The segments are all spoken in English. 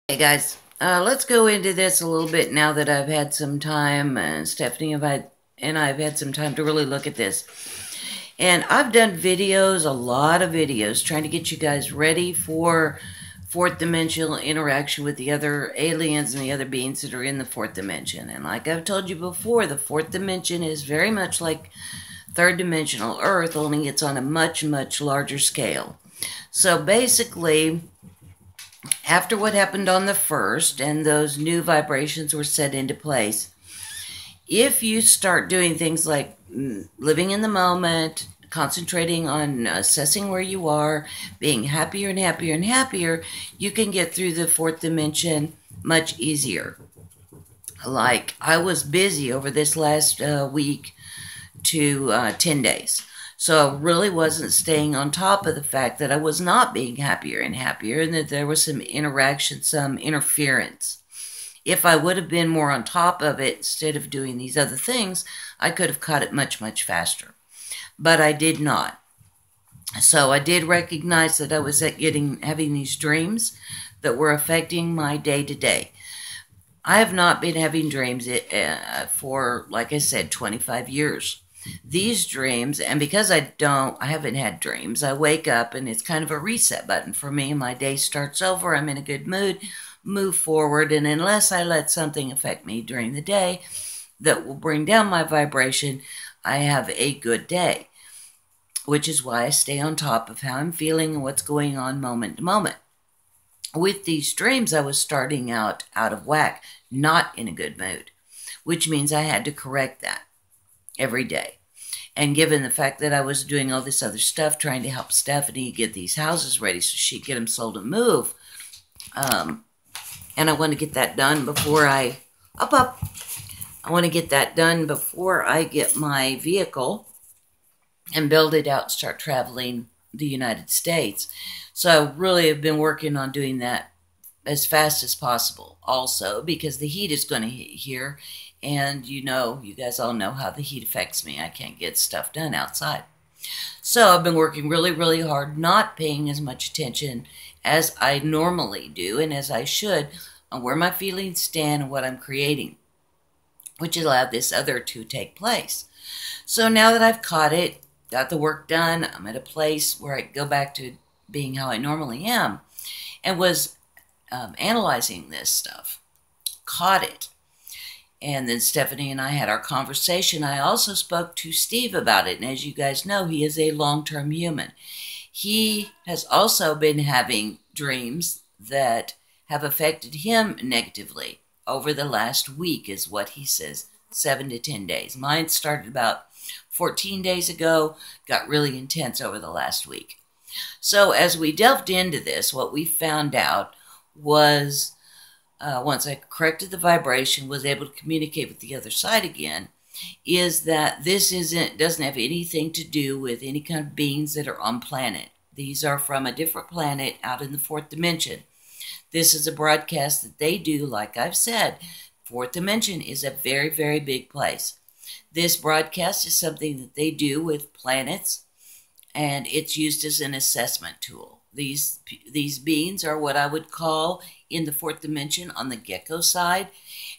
Hey guys, let's go into this a little bit now that I've had some time, Stephanie and I've had some time to really look at this. And I've done videos, a lot of videos, trying to get you guys ready for fourth dimensional interaction with the other aliens and the other beings that are in the fourth dimension. And like I've told you before, the fourth dimension is very much like third dimensional Earth, only it's on a much, much larger scale. So basically, after what happened on the first and those new vibrations were set into place, if you start doing things like living in the moment, concentrating on assessing where you are, being happier and happier and happier, you can get through the fourth dimension much easier. Like I was busy over this last week to 10 days. So I really wasn't staying on top of the fact that I was not being happier and happier and that there was some interaction, some interference. If I would have been more on top of it instead of doing these other things, I could have caught it much, much faster. But I did not. So I did recognize that I was having these dreams that were affecting my day to day. I have not been having dreams for, like I said, 25 years. These dreams, and because I haven't had dreams, I wake up and it's kind of a reset button for me. My day starts over, I'm in a good mood, move forward, and unless I let something affect me during the day that will bring down my vibration, I have a good day, which is why I stay on top of how I'm feeling and what's going on moment to moment. With these dreams, I was starting out of whack, not in a good mood, which means I had to correct that every day. And given the fact that I was doing all this other stuff, trying to help Stephanie get these houses ready so she'd get them sold and move, and I want to get that done before I want to get that done before I get my vehicle and build it out, start traveling the United States. So I really have been working on doing that as fast as possible also because the heat is going to hit here. And you guys all know how the heat affects me. I can't get stuff done outside. So I've been working really, really hard, not paying as much attention as I normally do and as I should on where my feelings stand and what I'm creating, which allowed this other to take place. So now that I've caught it, got the work done, I'm at a place where I can go back to being how I normally am, and was analyzing this stuff, caught it. And then Stephanie and I had our conversation. I also spoke to Steve about it. And as you guys know, he is a long-term human. He has also been having dreams that have affected him negatively over the last week, is what he says, 7 to 10 days. Mine started about 14 days ago, got really intense over the last week. So as we delved into this, what we found out was once I corrected the vibration, was able to communicate with the other side again, is that this doesn't have anything to do with any kind of beings that are on planet. These are from a different planet out in the fourth dimension. This is a broadcast that they do, like I've said. Fourth dimension is a very, very big place. This broadcast is something that they do with planets, and it's used as an assessment tool. These beings are what I would call in the fourth dimension on the gecko side,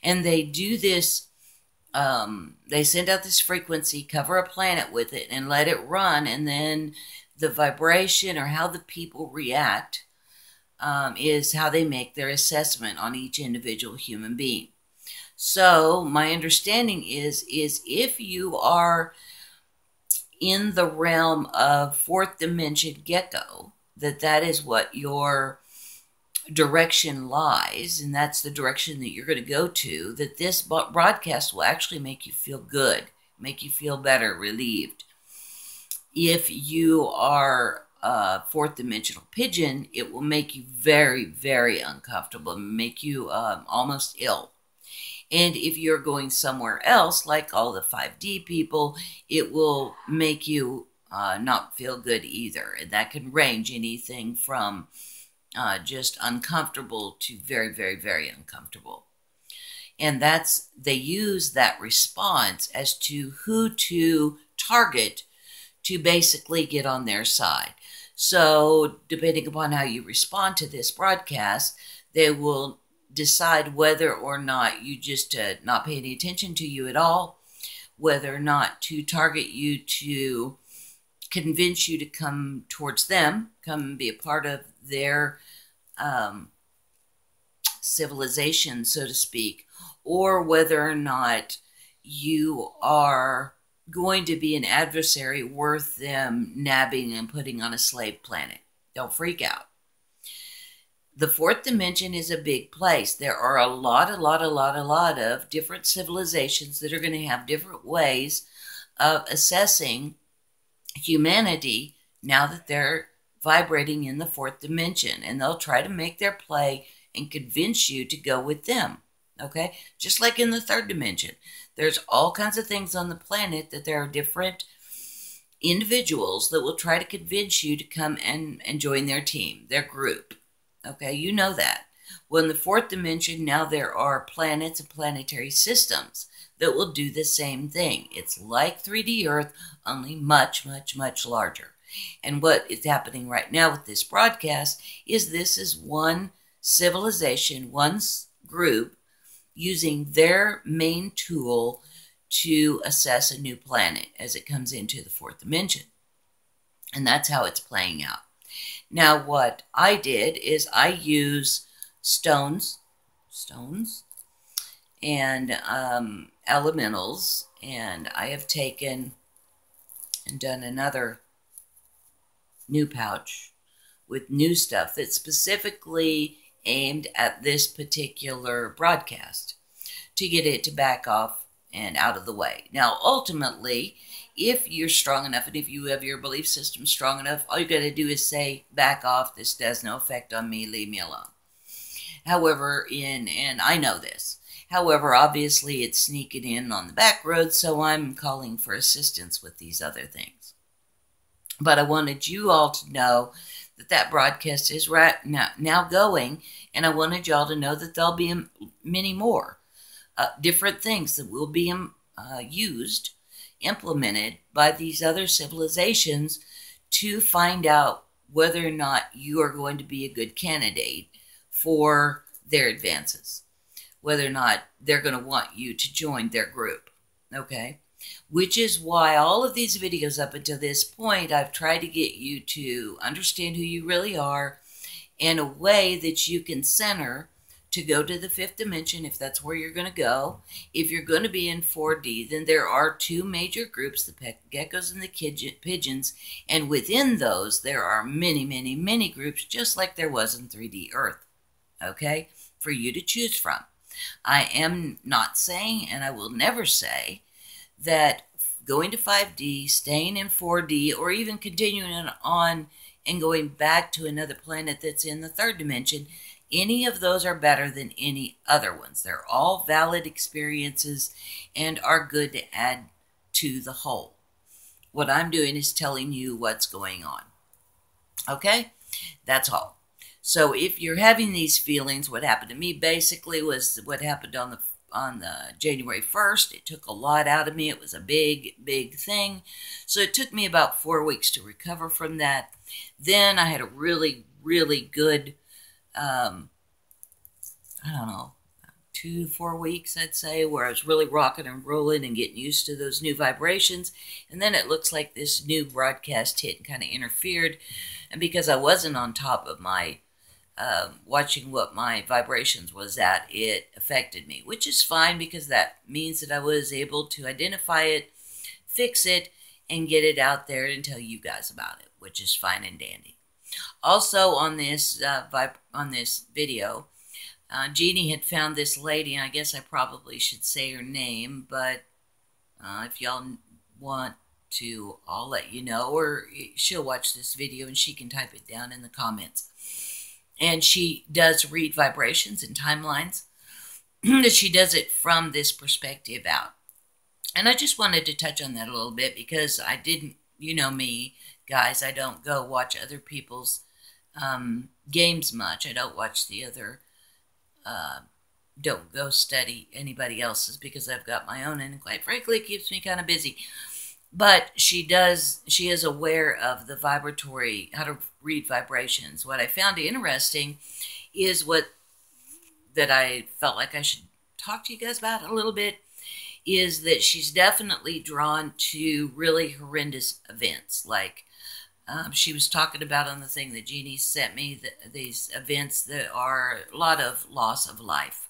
and they do this. They send out this frequency, cover a planet with it, and let it run, and then the vibration or how the people react is how they make their assessment on each individual human being. So my understanding is if you are in the realm of fourth dimension gecko, that is what your direction lies, and that's the direction that you're going to go to, that this broadcast will actually make you feel good, make you feel better, relieved. If you are a fourth dimensional pigeon, it will make you very, very uncomfortable, make you almost ill. And if you're going somewhere else, like all the 5D people, it will make you not feel good either. And that can range anything from just uncomfortable to very, very, very uncomfortable. And they use that response as to who to target to basically get on their side. So depending upon how you respond to this broadcast, They will decide whether or not you just not pay any attention to you at all, whether or not to target you to convince you to come towards them, come and be a part of their civilization, so to speak, or whether or not you are going to be an adversary worth them nabbing and putting on a slave planet. Don't freak out. The fourth dimension is a big place. There are a lot of different civilizations that are going to have different ways of assessing humanity now that they're vibrating in the fourth dimension. And they'll try to make their play and convince you to go with them. Okay? Just like in the third dimension. There's all kinds of things on the planet that there are different individuals that will try to convince you to come and join their team, their group. Okay, you know that. Well, in the fourth dimension, now there are planets and planetary systems that will do the same thing. It's like 3D Earth, only much larger. And what is happening right now with this broadcast is this is one civilization, one group, using their main tool to assess a new planet as it comes into the fourth dimension. And that's how it's playing out. Now, what I did is I use stones, and elementals, and I have taken and done another new pouch with new stuff that's specifically aimed at this particular broadcast to get it to back off and out of the way. Now, ultimately, if you're strong enough and if you have your belief system strong enough, all you got to do is say, back off, this has no effect on me, leave me alone. However, and I know this, however, obviously it's sneaking in on the back road, so I'm calling for assistance with these other things. But I wanted you all to know that that broadcast is right now going, and I wanted y'all to know that there'll be many more different things that will be implemented by these other civilizations to find out whether or not you are going to be a good candidate for their advances, whether or not they're going to want you to join their group, okay? Which is why all of these videos up until this point, I've tried to get you to understand who you really are in a way that you can center to go to the fifth dimension if that's where you're going to go. If you're going to be in 4D, then there are two major groups, the geckos and the pigeons, and within those there are many groups, just like there was in 3D Earth, okay, for you to choose from. I am not saying, and I will never say, that going to 5D, staying in 4D, or even continuing on and going back to another planet that's in the third dimension, any of those are better than any other ones. They're all valid experiences and are good to add to the whole. What I'm doing is telling you what's going on. Okay? That's all. So if you're having these feelings, what happened to me basically was what happened on the January 1st. It took a lot out of me. It was a big thing. So it took me about 4 weeks to recover from that. Then I had a really good, I don't know, 2 to 4 weeks, I'd say, where I was really rocking and rolling and getting used to those new vibrations. And then it looks like this new broadcast hit and kind of interfered. And because I wasn't on top of my watching what my vibrations was at, it affected me, which is fine because that means that I was able to identify it, fix it, and get it out there and tell you guys about it, which is fine and dandy. Also on this video, Jeannie had found this lady, and I guess I probably should say her name, but if y'all want to, I'll let you know, or she'll watch this video and she can type it down in the comments. And she does read vibrations and timelines. She does it from this perspective out. And I just wanted to touch on that a little bit because I didn't, you know me, guys, I don't go watch other people's games much. I don't watch the other, don't go study anybody else's because I've got my own, and quite frankly, it keeps me kind of busy. But she is aware of the vibratory, how to read vibrations. What I found interesting is what that I felt like I should talk to you guys about a little bit is that she's definitely drawn to really horrendous events. Like she was talking about on the thing that Jeannie sent me, these events that are a lot of loss of life.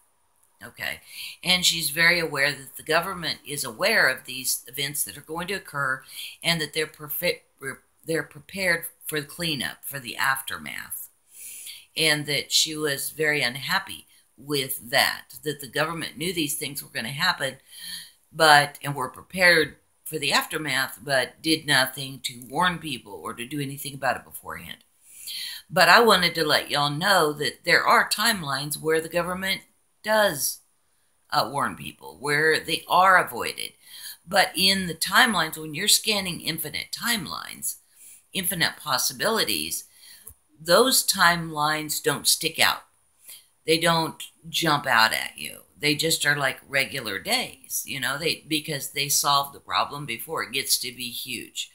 Okay. And she's very aware that the government is aware of these events that are going to occur and that they're prepared for the cleanup, for the aftermath. And that she was very unhappy with that the government knew these things were going to happen, and were prepared for the aftermath, but did nothing to warn people or to do anything about it beforehand. But I wanted to let y'all know that there are timelines where the government does warn people, where they are avoided. But in the timelines, when you're scanning infinite timelines, infinite possibilities, those timelines don't stick out. They don't jump out at you. They just are like regular days, because they solve the problem before it gets to be huge.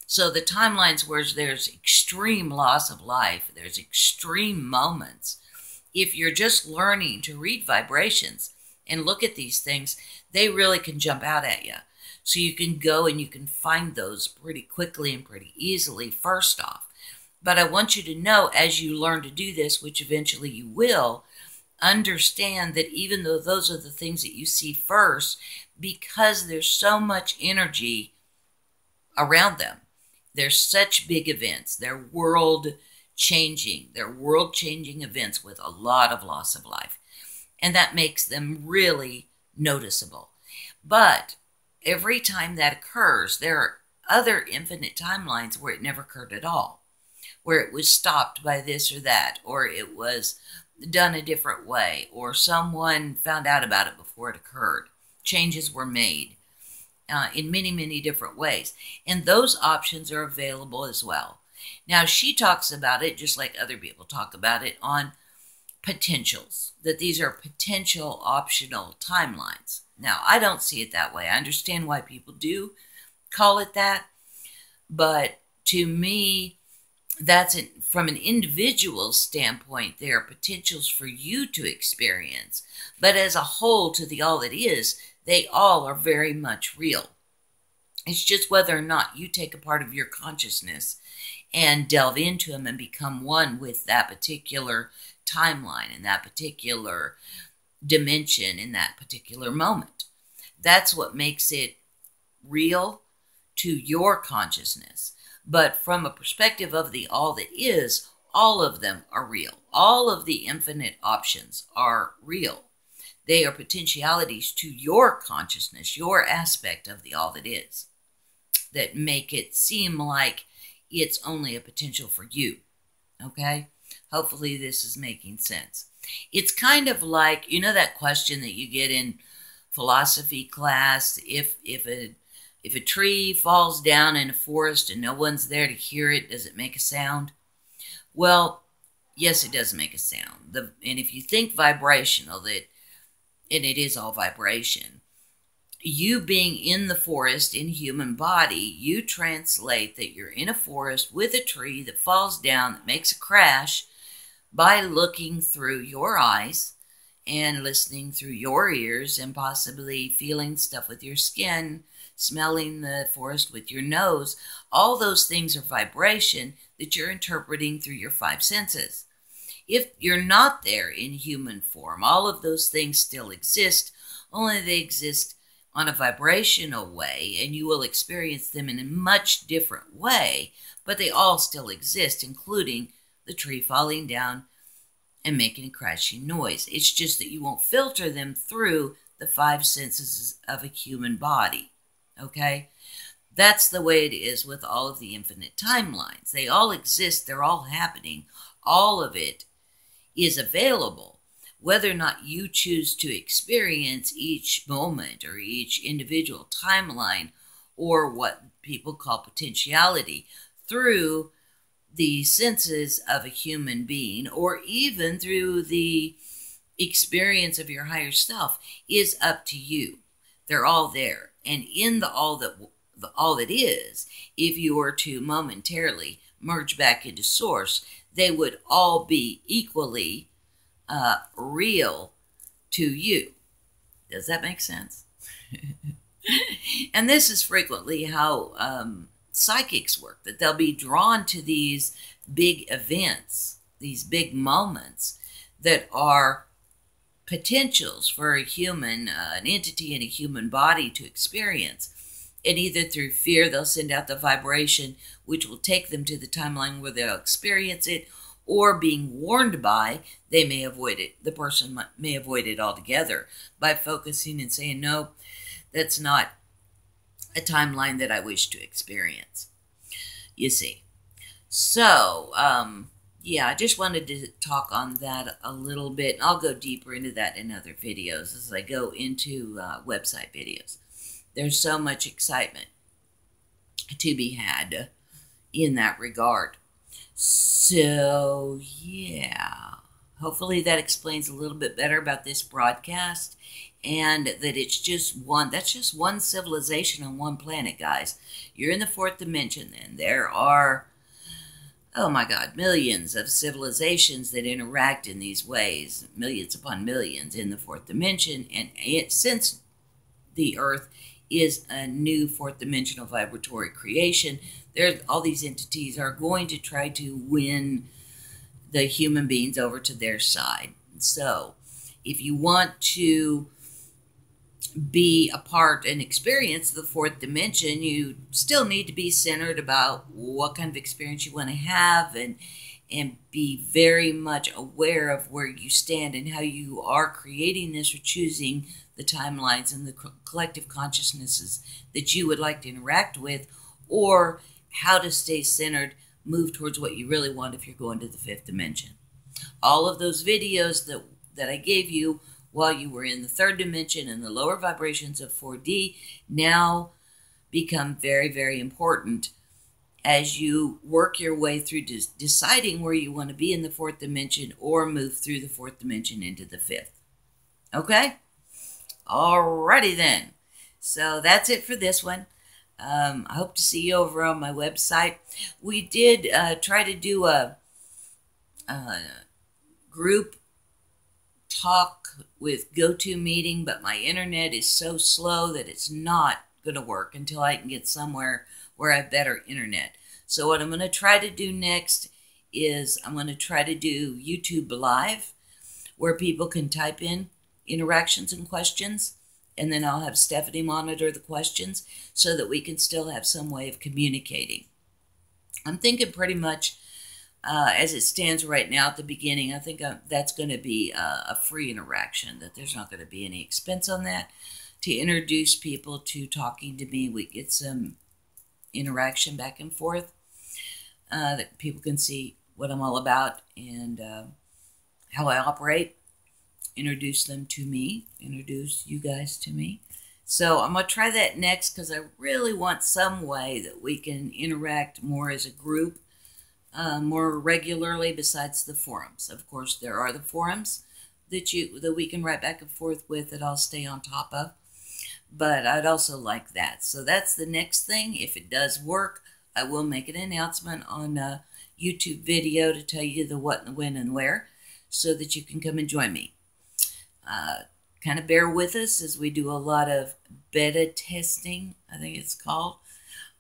So the timelines where there's extreme loss of life, there's extreme moments. If you're just learning to read vibrations and look at these things, they really can jump out at you. So you can go and you can find those pretty quickly and pretty easily, first off. But I want you to know, as you learn to do this, which eventually you will, understand that even though those are the things that you see first, because there's so much energy around them, they're such big events, they're world-changing events with a lot of loss of life. And that makes them really noticeable. But every time that occurs, there are other infinite timelines where it never occurred at all, where it was stopped by this or that, or it was done a different way, or someone found out about it before it occurred. Changes were made in many, many different ways. And those options are available as well. Now, she talks about it, just like other people talk about it, on potentials, that these are potential optional timelines. Now, I don't see it that way. I understand why people do call it that, but to me, that's from an individual standpoint, there are potentials for you to experience. But as a whole, to the all that is, they all are very much real. It's just whether or not you take a part of your consciousness and delve into them and become one with that particular timeline and that particular dimension in that particular moment. That's what makes it real to your consciousness. But from a perspective of the all that is, all of them are real. All of the infinite options are real. They are potentialities to your consciousness, your aspect of the all that is, that make it seem like it's only a potential for you. Okay? Hopefully this is making sense. It's kind of like, that question that you get in philosophy class, if a tree falls down in a forest and no one's there to hear it, does it make a sound? Well, yes, it does make a sound. And if you think vibrational, and it is all vibration, you being in the forest in human body, you translate that you're in a forest with a tree that falls down, that makes a crash, by looking through your eyes and listening through your ears and possibly feeling stuff with your skin, smelling the forest with your nose. All those things are vibration that you're interpreting through your five senses. If you're not there in human form, all of those things still exist, only they exist on a vibrational way, and you will experience them in a much different way, but they all still exist, including the tree falling down and making a crashing noise. It's just that you won't filter them through the five senses of a human body. Okay? That's the way it is with all of the infinite timelines. They all exist. They're all happening. All of it is available. Whether or not you choose to experience each moment or each individual timeline, or what people call potentiality, through the senses of a human being, or even through the experience of your higher self, is up to you. They're all there. And in the all that is, if you were to momentarily merge back into source, they would all be equally real to you. Does that make sense? And this is frequently how psychics work, that they'll be drawn to these big events, these big moments that are potentials for a human, an entity in a human body to experience. And either through fear, they'll send out the vibration, which will take them to the timeline where they'll experience it, or being warned by, they may avoid it. The person may avoid it altogether by focusing and saying, no, that's not a timeline that I wish to experience. You see. So, yeah, I just wanted to talk on that a little bit. I'll go deeper into that in other videos as I go into website videos. There's so much excitement to be had in that regard. So, yeah, hopefully that explains a little bit better about this broadcast, and that it's just that's just one civilization on one planet, guys. You're in the fourth dimension, then. There are, oh my God, millions of civilizations that interact in these ways, millions upon millions in the fourth dimension, and since the Earth is a new fourth dimensional vibratory creation, all these entities are going to try to win the human beings over to their side. So if you want to be a part and experience the fourth dimension, you still need to be centered about what kind of experience you want to have, and be very much aware of where you stand and how you are creating this or choosing the timelines and the collective consciousnesses that you would like to interact with, or how to stay centered, move towards what you really want if you're going to the fifth dimension. All of those videos that I gave you while you were in the third dimension and the lower vibrations of 4D now become very, very important as you work your way through deciding where you want to be in the fourth dimension or move through the fourth dimension into the fifth. Okay? Alrighty then. So that's it for this one. I hope to see you over on my website. We did try to do a group talk with GoToMeeting, but my internet is so slow that it's not going to work until I can get somewhere where I have better internet. So what I'm going to try to do next is I'm going to try to do YouTube Live, where people can type in interactions and questions, and then I'll have Stephanie monitor the questions so that we can still have some way of communicating. I'm thinking pretty much as it stands right now at the beginning, I think that's going to be a free interaction, that there's not going to be any expense on that. To introduce people to talking to me, we get some interaction back and forth, that people can see what I'm all about and how I operate. Introduce them to me, introduce you guys to me. So I'm going to try that next, because I really want some way that we can interact more as a group, more regularly, besides the forums. Of course, there are the forums that we can write back and forth with, that I'll stay on top of. But I'd also like that. So that's the next thing. If it does work, I will make an announcement on a YouTube video to tell you the what and when and where, so that you can come and join me. Kind of bear with us as we do a lot of beta testing, I think it's called,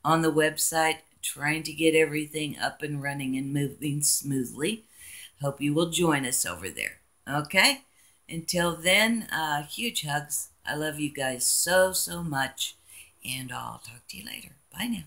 on the website, trying to get everything up and running and moving smoothly. Hope you will join us over there. Okay? Until then, huge hugs. I love you guys so, so much. And I'll talk to you later. Bye now.